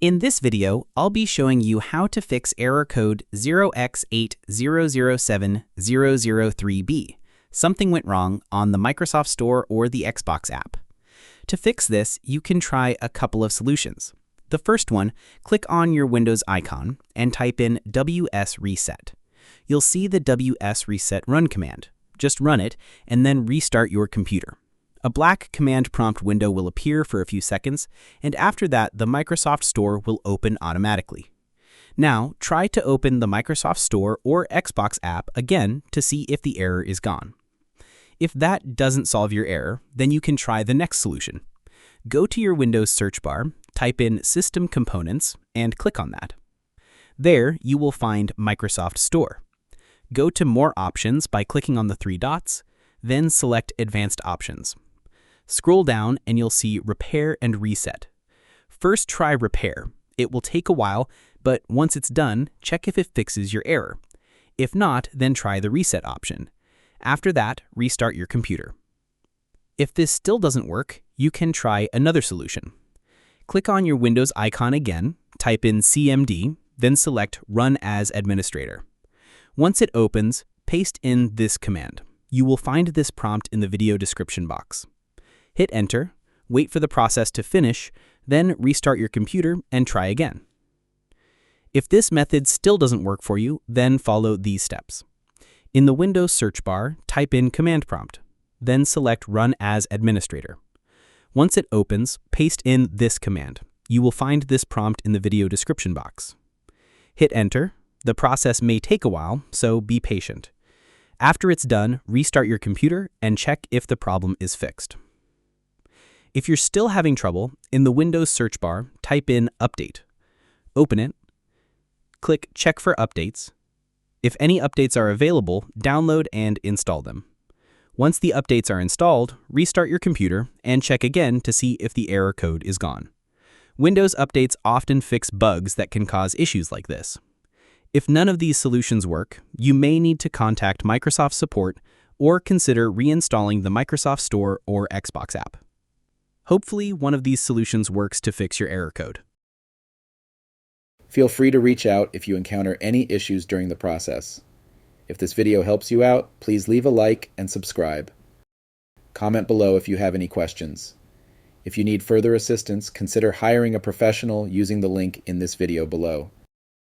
In this video, I'll be showing you how to fix error code 0x8007003B. Something went wrong on the Microsoft Store or the Xbox app. To fix this, you can try a couple of solutions. The first one, click on your Windows icon and type in wsreset. You'll see the wsreset run command. Just run it and then restart your computer. A black command prompt window will appear for a few seconds, and after that, the Microsoft Store will open automatically. Now, try to open the Microsoft Store or Xbox app again to see if the error is gone. If that doesn't solve your error, then you can try the next solution. Go to your Windows search bar, type in System Components, and click on that. There, you will find Microsoft Store. Go to More Options by clicking on the three dots, then select Advanced Options. Scroll down and you'll see Repair and Reset. First try Repair. It will take a while, but once it's done, check if it fixes your error. If not, then try the Reset option. After that, restart your computer. If this still doesn't work, you can try another solution. Click on your Windows icon again, type in CMD, then select Run as Administrator. Once it opens, paste in this command. You will find this prompt in the video description box. Hit Enter, wait for the process to finish, then restart your computer and try again. If this method still doesn't work for you, then follow these steps. In the Windows search bar, type in Command Prompt, then select Run as Administrator. Once it opens, paste in this command. You will find this prompt in the video description box. Hit Enter. The process may take a while, so be patient. After it's done, restart your computer and check if the problem is fixed. If you're still having trouble, in the Windows search bar, type in Update. Open it. Click Check for Updates. If any updates are available, download and install them. Once the updates are installed, restart your computer and check again to see if the error code is gone. Windows updates often fix bugs that can cause issues like this. If none of these solutions work, you may need to contact Microsoft support or consider reinstalling the Microsoft Store or Xbox app. Hopefully, one of these solutions works to fix your error code. Feel free to reach out if you encounter any issues during the process. If this video helps you out, please leave a like and subscribe. Comment below if you have any questions. If you need further assistance, consider hiring a professional using the link in this video below.